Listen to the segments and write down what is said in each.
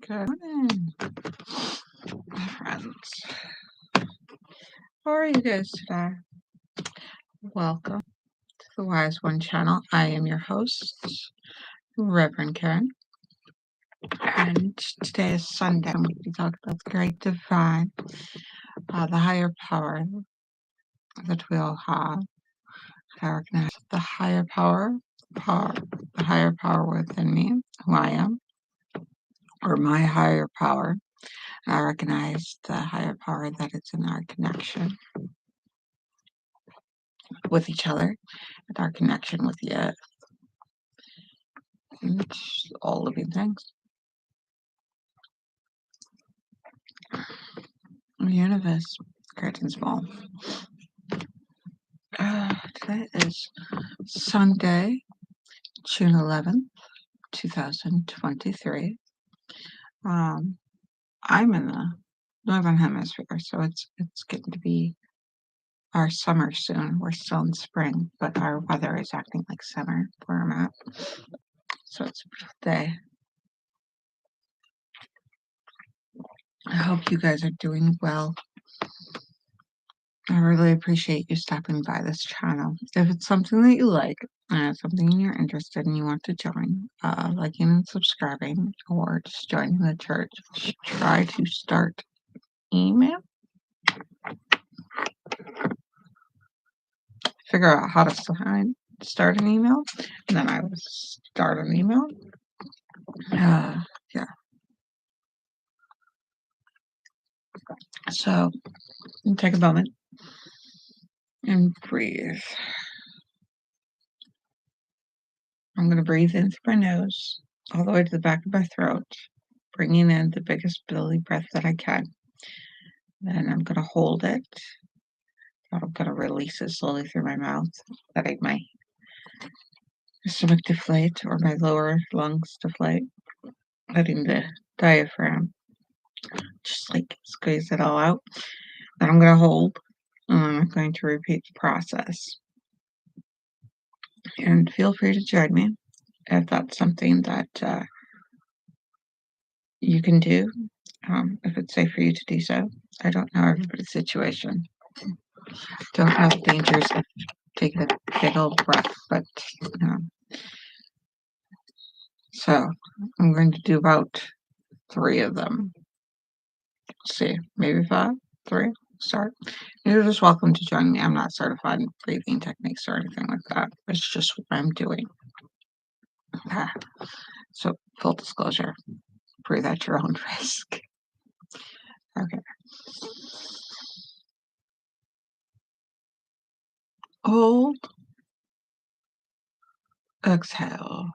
Good morning, my friends. How are you guys today? Welcome to the WiseOne channel. I am your host, Reverend Karen, and today is Sunday. I'm going to be talking about the great divine, the higher power that we all have. I recognize the higher power, the higher power within me, who I am, or my higher power. I recognize the higher power that it's in our connection with each other, and our connection with the earth, and all living things. The universe, great and small. Today is Sunday, June 11th, 2023. I'm in the northern hemisphere, so it's getting to be our summer soon. We're still in spring, but our weather is acting like summer where I'm at. So it's a beautiful day. I hope you guys are doing well. I really appreciate you stopping by this channel. If it's something that you like, something you're interested in, you want to join, liking and subscribing, or just joining the church, try to start email. Figure out how to start an email, and then I will start an email. Yeah. So take a moment and breathe. I'm going to breathe in through my nose, all the way to the back of my throat, bringing in the biggest belly breath that I can. Then I'm going to hold it. I'm going to release it slowly through my mouth, letting my stomach deflate or my lower lungs deflate, letting the diaphragm just like squeeze it all out. Then I'm going to hold, and I'm going to repeat the process. And feel free to join me if that's something that you can do, if it's safe for you to do so. I don't know everybody's situation. Don't know the dangers of taking a big old breath, but so I'm going to do about 3 of them. Let's see, maybe 5, 3, start. You're just welcome to join me. I'm not certified in breathing techniques or anything like that. It's just what I'm doing. So full disclosure, breathe at your own risk. Okay. Hold. Exhale.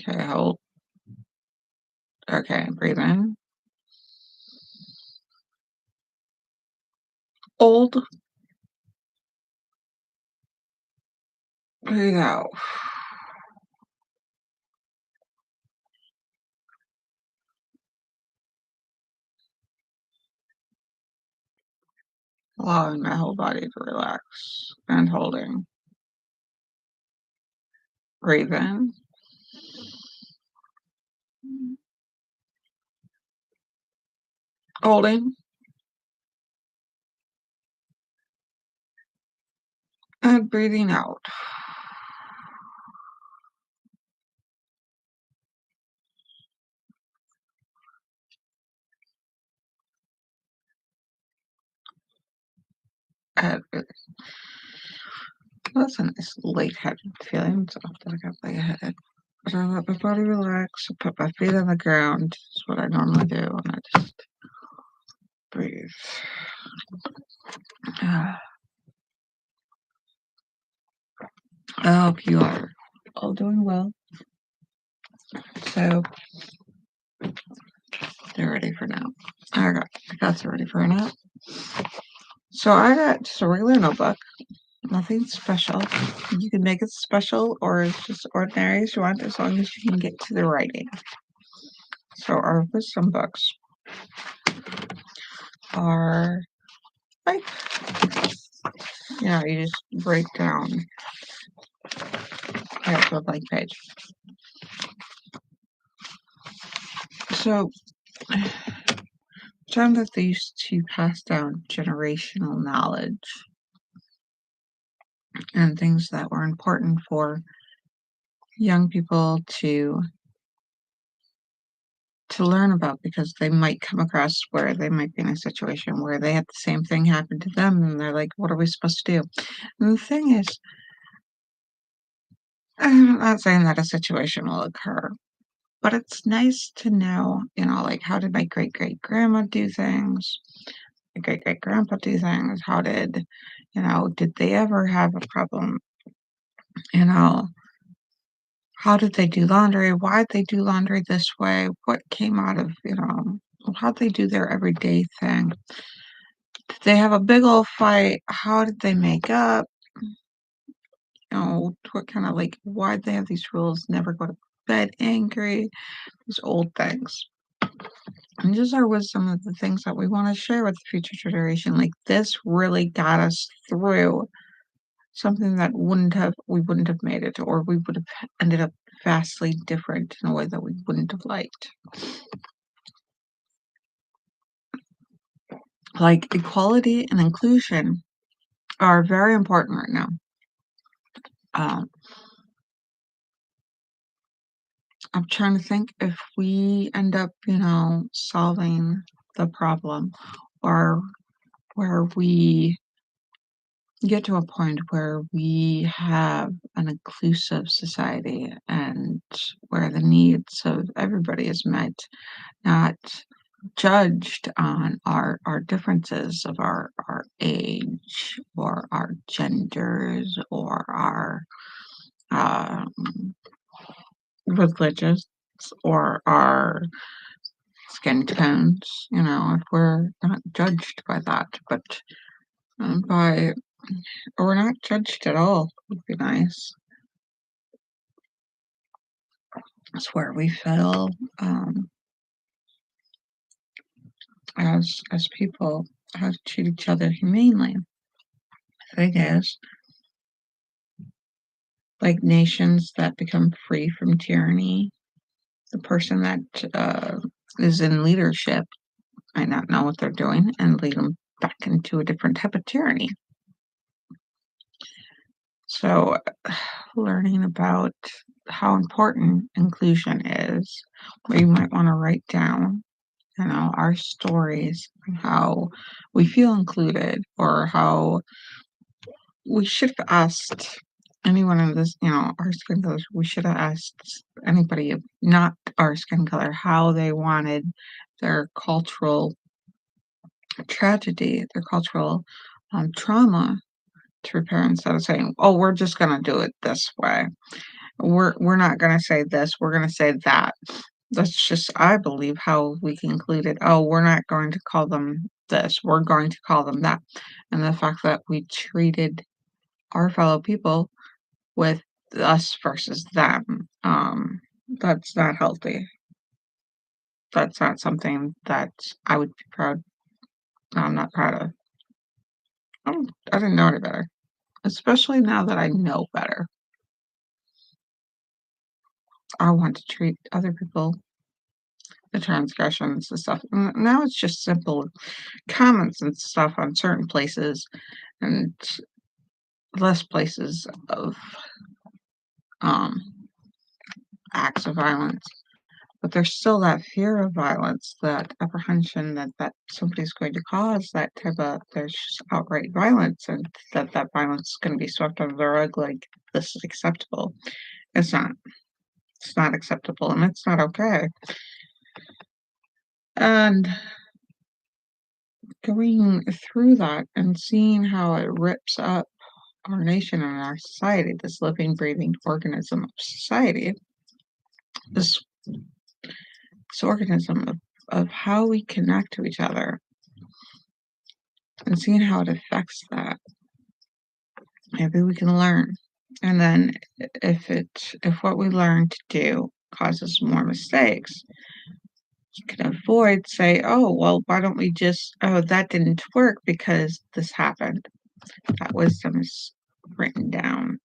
Okay, hold. Okay, breathe in. Hold. Breathe out. Allowing my whole body to relax and holding. Breathe in. Holding. And breathing out. And that's a nice lightheaded feeling. So I got lightheaded. So I let my body relax. I put my feet on the ground. That's what I normally do. And I just breathe. I hope you are all doing well. So they're ready for now. I got them ready for now. So I got just a regular notebook. Nothing special. You can make it special or just ordinary as you want, as long as you can get to the writing. So our wisdom books are like you just break down the blank page. So, time that they used to pass down generational knowledge and things that were important for young people to learn about, because they might come across where they might be in a situation where they had the same thing happen to them and they're like, what are we supposed to do? And the thing is, I'm not saying that a situation will occur, but it's nice to know, like, how did my great great grandma do things? My great great grandpa do things? How did they ever have a problem? You know, how did they do laundry? Why'd they do laundry this way? What came out of, how'd they do their everyday thing? Did they have a big old fight? How did they make up? What kind of, like, why'd they have these rules? Never go to bed angry. These old things. And these are with some of the things that we want to share with the future generation. Like, this really got us through something that we wouldn't have made it, or we would have ended up vastly different in a way that we wouldn't have liked. Like, equality and inclusion are very important right now. I'm trying to think, if we end up, solving the problem, or where we get to a point where we have an inclusive society and where the needs of everybody is met, not judged on our differences of our age or our genders or our um, religious or our skin tones, if we're not judged by that, but or we're not judged at all, would be nice. It's where we feel as people, how to treat each other humanely. The thing is, like, nations that become free from tyranny, the person that is in leadership might not know what they're doing and lead them back into a different type of tyranny. So, learning about how important inclusion is, we might want to write down, our stories and how we feel included, or how we should have asked anyone in this, our skin color, we should have asked anybody of not our skin color how they wanted their cultural tragedy, their cultural trauma to repair, instead of saying, oh, we're just going to do it this way. We're not going to say this, we're going to say that. That's just, I believe, how we concluded, oh, we're not going to call them this, we're going to call them that. And the fact that we treated our fellow people with us versus them, that's not healthy. That's not something that I would be proud. I'm not proud of. I didn't know any better, especially now that I know better. I want to treat other people, the transgressions and stuff. Now it's just simple comments and stuff on certain places, and less places of um, acts of violence. But there's still that fear of violence, that apprehension that somebody's going to cause that type of, there's just outright violence, and that violence is going to be swept under the rug like this is acceptable. It's not. It's not acceptable, and it's not okay. And going through that and seeing how it rips up our nation and our society, this living, breathing organism of society, this organism of how we connect to each other, and seeing how it affects that. Maybe we can learn. And then if what we learn to do causes more mistakes, you can avoid, say, oh, well, why don't we just, oh, that didn't work because this happened. That wisdom is written down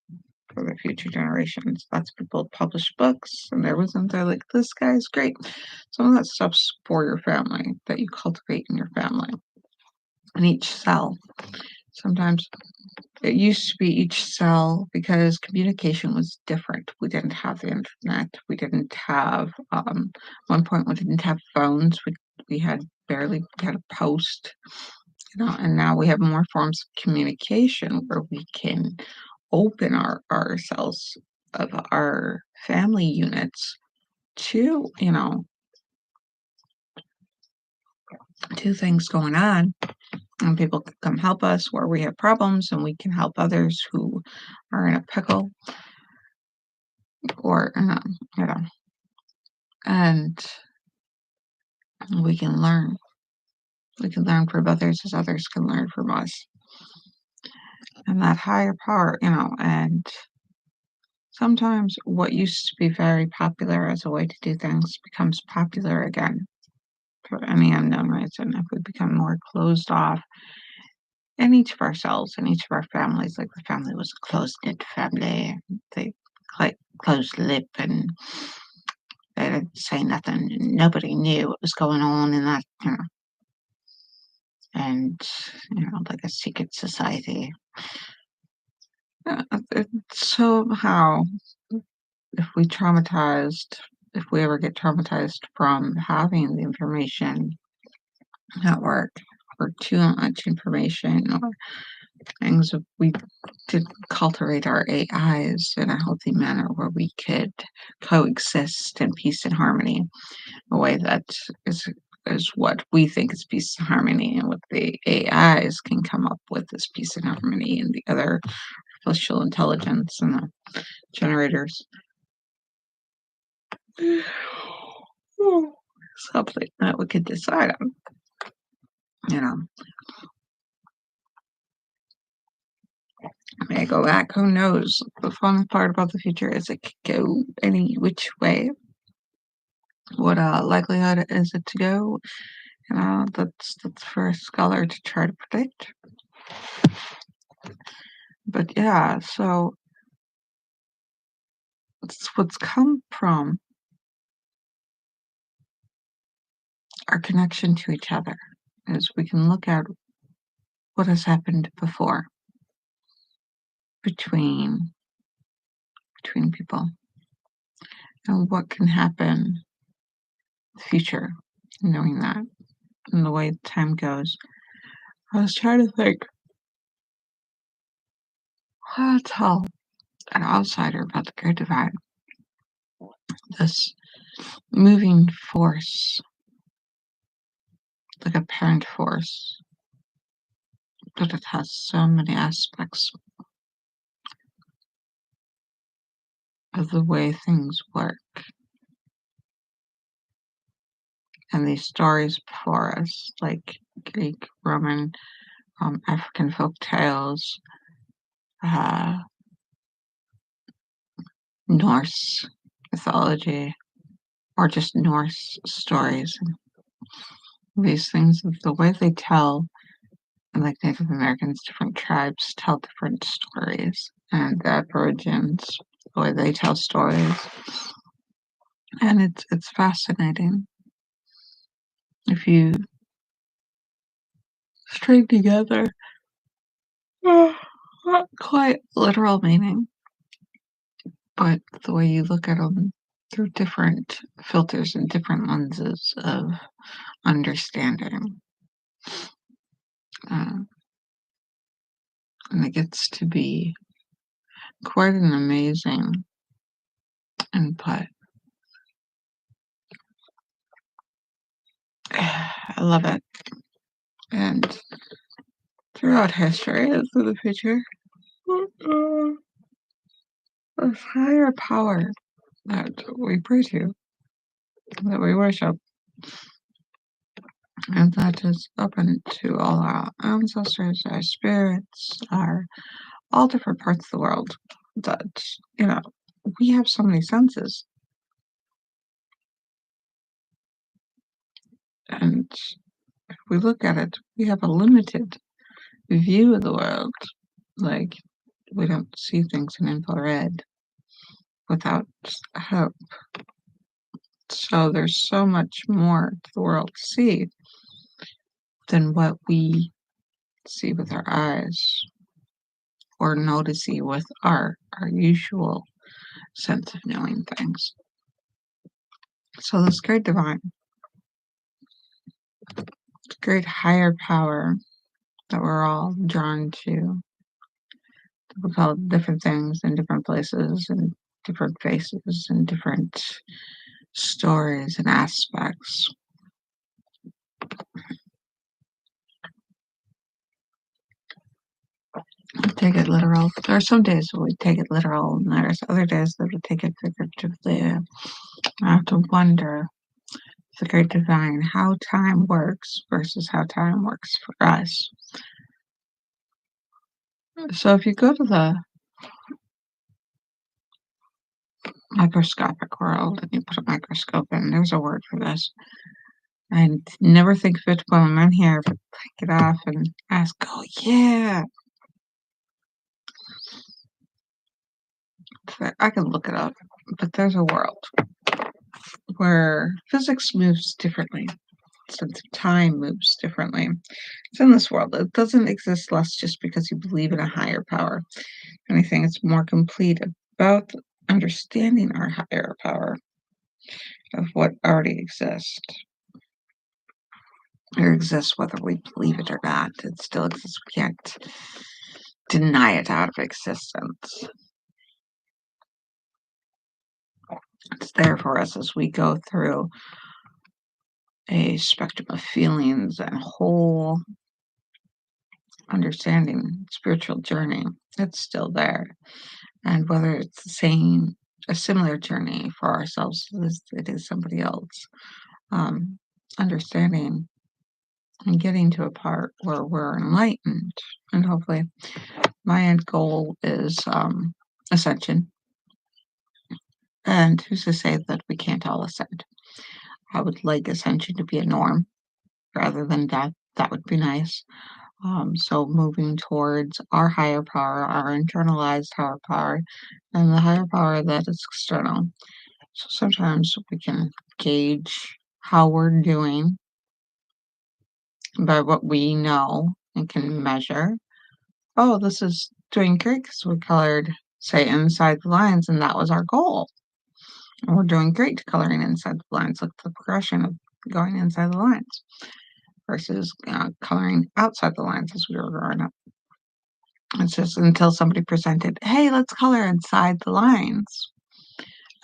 for the future generations. Lots of people publish books and their wisdom. They're like, this guy's great. Some of that stuff's for your family that you cultivate in your family. In each cell. Sometimes it used to be each cell because communication was different. We didn't have the internet. We didn't have, one point, we didn't have phones. We had barely had a post, and now we have more forms of communication where we can open our cells of our family units to, to things going on. And people can come help us where we have problems, and we can help others who are in a pickle or, and we can learn. We can learn from others as others can learn from us. And that higher power, and sometimes what used to be very popular as a way to do things becomes popular again for any unknown reason. If we become more closed off in each of ourselves, in each of our families, like the family was a close-knit family, they closed lip and they didn't say nothing. Nobody knew what was going on in that, and, like a secret society. Somehow, if we ever get traumatized from having the information network or too much information or things, if we did cultivate our AIs in a healthy manner where we could coexist in peace and harmony, a way that is what we think is peace and harmony, and what the AIs can come up with is peace and harmony, and the other artificial intelligence and the generators. Something that we could decide on, May I go back? Who knows? The fun part about the future is it could go any which way. What likelihood is it to go? That's for a scholar to try to predict. But yeah, so it's what's come from our connection to each other, is we can look at what has happened before between people and what can happen in the future, knowing that and the way time goes. I was trying to think how to tell an outsider about the Great Divide, this moving force, like a parent force, but it has so many aspects of the way things work. And these stories before us, like Greek, Roman, African folk tales, Norse mythology, or just Norse stories. And these things, the way they tell, and like Native Americans, different tribes tell different stories, and the Aborigines, the way they tell stories. And it's fascinating. If you string together not quite literal meaning, but the way you look at them through different filters and different lenses of understanding. And it gets to be quite an amazing input. I love it. And throughout history and through the future, this higher power that we pray to, that we worship, and that is open to all our ancestors, our spirits, all different parts of the world, that, we have so many senses. And if we look at it, we have a limited view of the world. Like, we don't see things in infrared without help. So there's so much more to the world to see than what we see with our eyes or know to see with our usual sense of knowing things. So this great divine, great higher power that we're all drawn to, we call different things in different places and different faces and different stories and aspects. Take it literal. There are some days that we take it literal, and there's other days that we take it figuratively. I have to wonder, the great divine, how time works versus how time works for us. So if you go to the microscopic world and you put a microscope in, there's a word for this. And never think of it while I'm in here, but take it off and ask, oh yeah. I can look it up, but there's a world where physics moves differently, sense of time moves differently. It's in this world. It doesn't exist less just because you believe in a higher power. If anything, it's more complete about understanding our higher power of what already exists. It exists whether we believe it or not. It still exists. We can't deny it out of existence. It's there for us as we go through a spectrum of feelings and whole understanding, spiritual journey. It's still there. And whether it's a similar journey for ourselves as it is somebody else, understanding and getting to a part where we're enlightened. And hopefully, my end goal is ascension. And who's to say that we can't all ascend? I would like ascension to be a norm rather than death. That would be nice. So moving towards our higher power, our internalized higher power, and the higher power that is external. So sometimes we can gauge how we're doing by what we know and can measure. Oh, this is doing great because we colored, say, inside the lines, and that was our goal. And we're doing great coloring inside the lines. Look at the progression of going inside the lines versus coloring outside the lines as we were growing up. It's just until somebody presented, hey, let's color inside the lines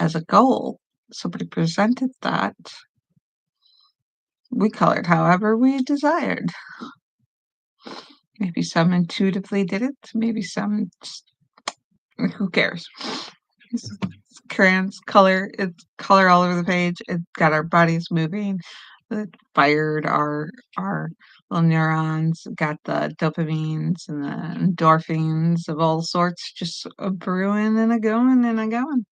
as a goal. Somebody presented that. We colored however we desired. Maybe some intuitively did it. Maybe some, who cares? Crayons, color, it's color all over the page. It got our bodies moving. It fired our little neurons, got the dopamines and the endorphins of all sorts just a brewing and a going and a going.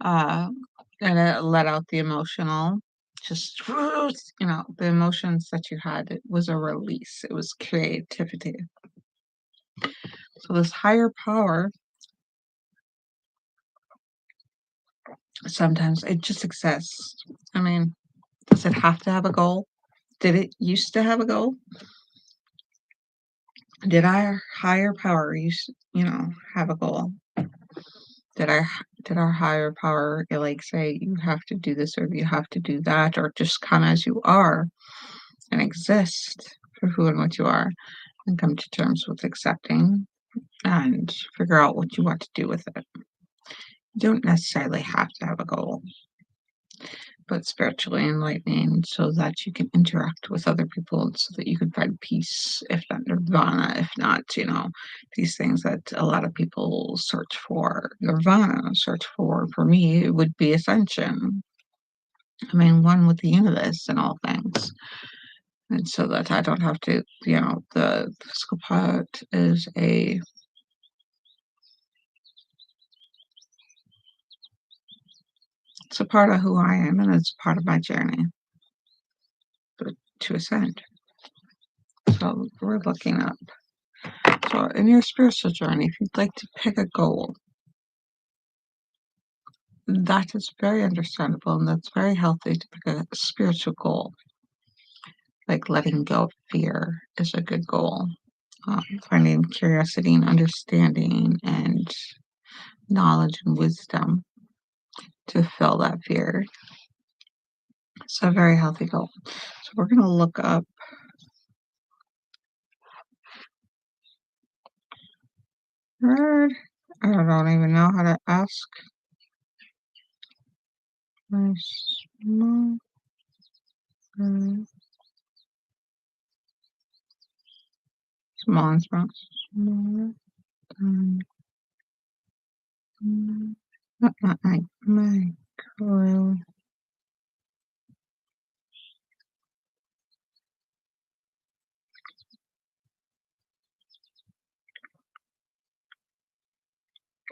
And it let out the emotional, just, the emotions that you had. It was a release. It was creativity. So this higher power, sometimes it just exists. I mean, does it have to have a goal? Did it used to have a goal? Did our higher power have a goal? Did our higher power like say you have to do this or you have to do that, or just come as you are and exist for who and what you are and come to terms with accepting and figure out what you want to do with it? You don't necessarily have to have a goal, but spiritually enlightening so that you can interact with other people so that you can find peace, if not nirvana, if not, these things that a lot of people search for. Nirvana, search for me, it would be ascension. I mean, one with the universe and all things. And so that I don't have to, the physical part is it's a part of who I am and it's part of my journey to ascend. So So we're looking up. So in your spiritual journey, if you'd like to pick a goal, that is very understandable, and that's very healthy to pick a spiritual goal. Like letting go of fear is a good goal. Finding curiosity and understanding and knowledge and wisdom to fill that fear. It's a very healthy goal. So we're going to look up word. I don't even know how to ask. Small. Small and small. Smaller.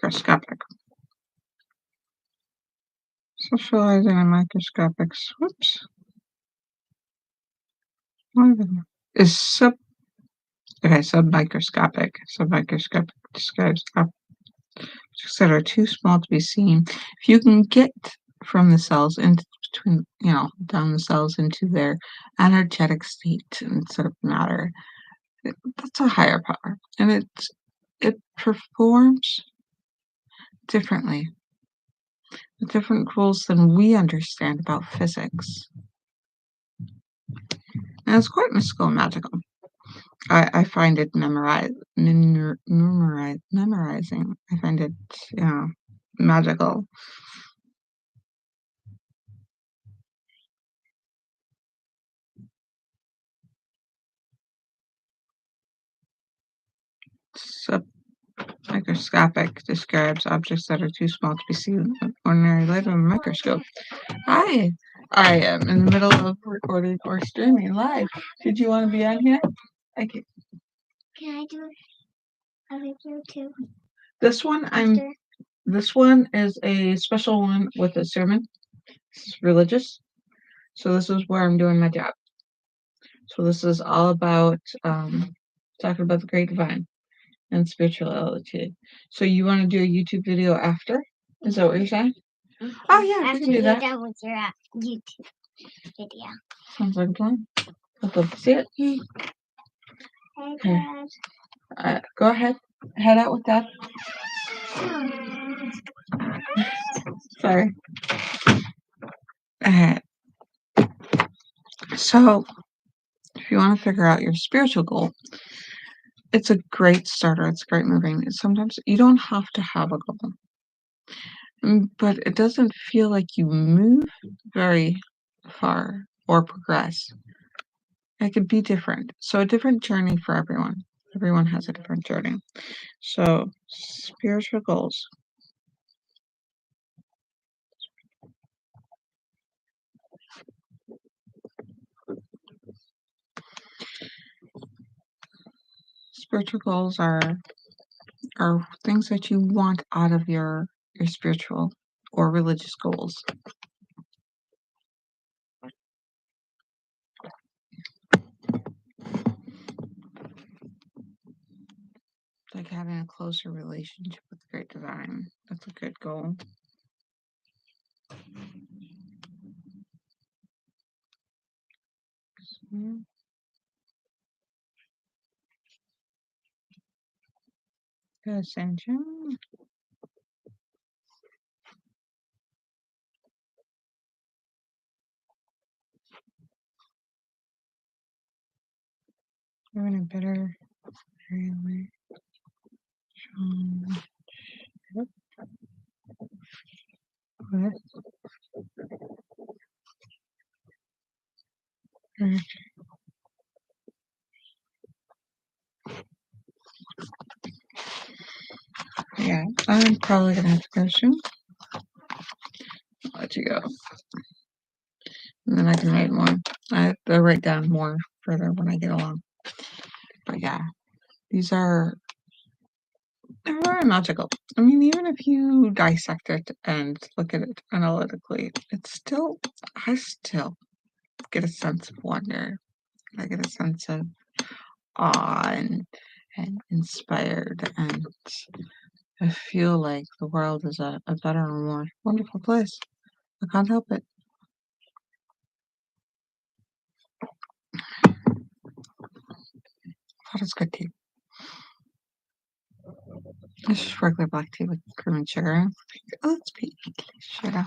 Microscopic. Socializing in microscopic. Whoops. Is submicroscopic. Submicroscopic describes objects that are too small to be seen. If you can get from the cells into between, down the cells into their energetic state instead of matter, that's a higher power, and it performs differently, with different rules than we understand about physics, and it's quite mystical and magical. I find it memorizing. I find it, magical. Submicroscopic describes objects that are too small to be seen with ordinary light on a microscope. Hi, I am in the middle of recording or streaming live. Did you want to be on here? Okay. Can I do a video too? This one is a special one with a sermon. It's religious. So this is where I'm doing my job. So this is all about talking about the great divine and spirituality. So you want to do a YouTube video after? Is that what you're saying? Oh yeah, after we can do that. You're done with your YouTube video. Sounds like a plan. I'd love to see it. Hey, Dad. Go ahead. Head out with Dad. Sorry. So, if you want to figure out your spiritual goal, it's a great starter. It's great moving. Sometimes you don't have to have a goal, but it doesn't feel like you move very far or progress. It could be different. So, a different journey for everyone. Everyone has a different journey. So, spiritual goals. Spiritual goals are things that you want out of your spiritual or religious goals. Like having a closer relationship with the great divine. That's a good goal. Ascension. Having a better relationship. Yeah, I'm probably gonna have to go soon. I'll let you go. And then I can write more. I have to write down more further when I get along. But yeah, they're very magical. I mean, even if you dissect it and look at it analytically, I still get a sense of wonder. I get a sense of awe and inspired, and I feel like the world is a better and more wonderful place. I can't help it. That is good tea. It's just regular black tea with cream and sugar. Oh, let's be sugar.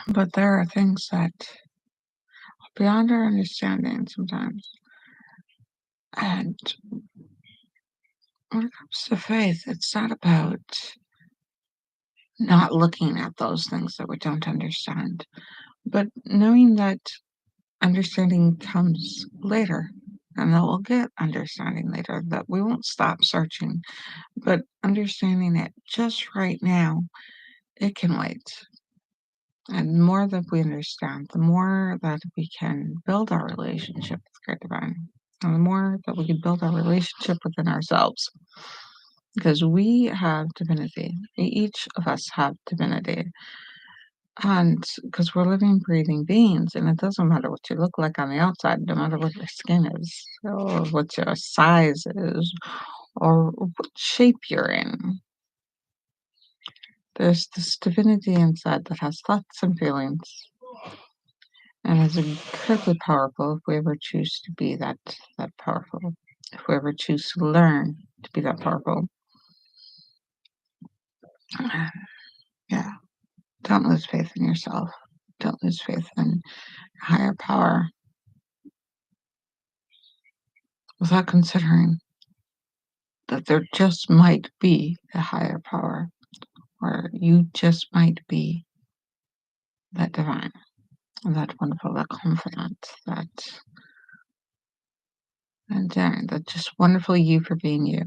But there are things that are beyond our understanding sometimes. And when it comes to faith, it's not about not looking at those things that we don't understand, but knowing that understanding comes later, and that we'll get understanding later, that we won't stop searching, but understanding it just right now, it can wait. And the more that we understand, the more that we can build our relationship with Great Divine, and the more that we can build our relationship within ourselves. Because we have divinity. Each of us have divinity. And because we're living, breathing beings, and it doesn't matter what you look like on the outside, no matter what your skin is, or what your size is, or what shape you're in. There's this divinity inside that has thoughts and feelings, and is incredibly powerful if we ever choose to be that powerful. If we ever choose to learn to be that powerful. Yeah. Don't lose faith in yourself. Don't lose faith in higher power without considering that there just might be a higher power, or you just might be that divine, that wonderful, that confident, that endearing, that just wonderful you for being you.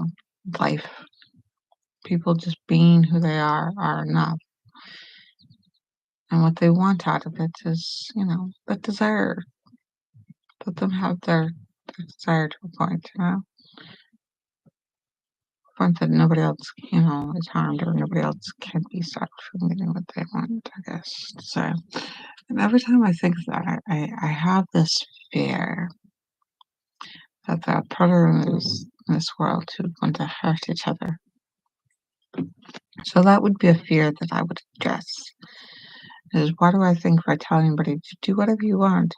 Life, people just being who they are enough. And what they want out of it is, that desire. Let them have their desire to a point, point that nobody else, is harmed, or nobody else can be stopped from getting what they want, I guess. So, and every time I think of that, I have this fear that there are predators in this world who want to hurt each other. So that would be a fear that I would address. Is why do I think if I tell anybody to do whatever you want,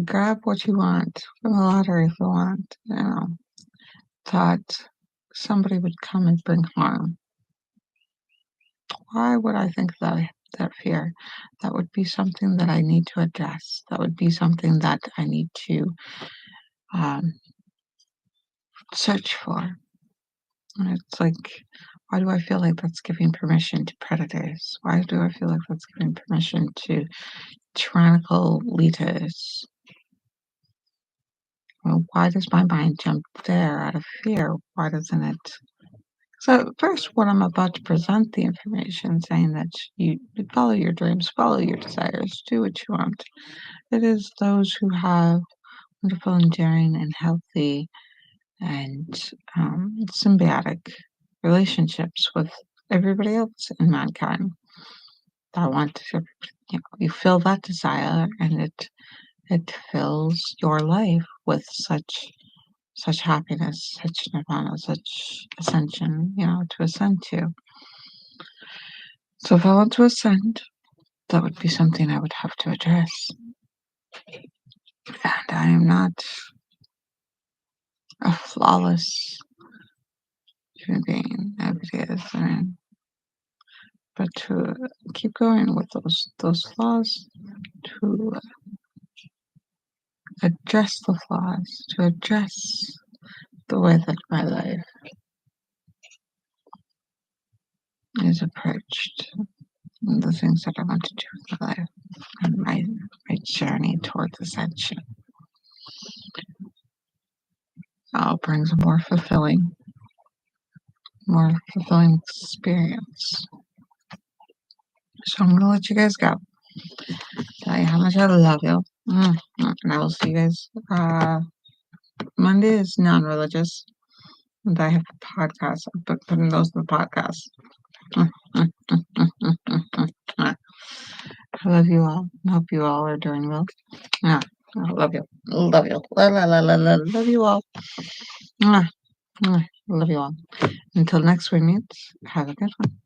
grab what you want from the lottery if you want, that somebody would come and bring harm? Why would I think that fear? That would be something that I need to address. That would be something that I need to search for. And it's like, why do I feel like that's giving permission to predators? Why do I feel like that's giving permission to tyrannical leaders? Well, why does my mind jump there out of fear? Why doesn't it? So first, when I'm about to present the information, saying that you follow your dreams, follow your desires, do what you want, it is those who have wonderful, enduring, and healthy, and symbiotic relationships with everybody else in mankind that want to, you feel that desire, and it fills your life with such happiness, such nirvana, such ascension, to ascend to. So if I want to ascend, that would be something I would have to address. And I am not a flawless human being, nobody is. But to keep going with those flaws, to address the flaws, to address the way that my life is approached, and the things that I want to do with my life, and my journey towards ascension, all brings a more fulfilling experience. So I'm going to let you guys go. Tell you how much I love you. And I will see you guys. Monday is non-religious, and I have a podcast. I'm putting those in the podcast. I love you all. I hope you all are doing well. Yeah. I love you. Love you. Love you all. Mwah, mwah. Love you all. Until next we meet, have a good one.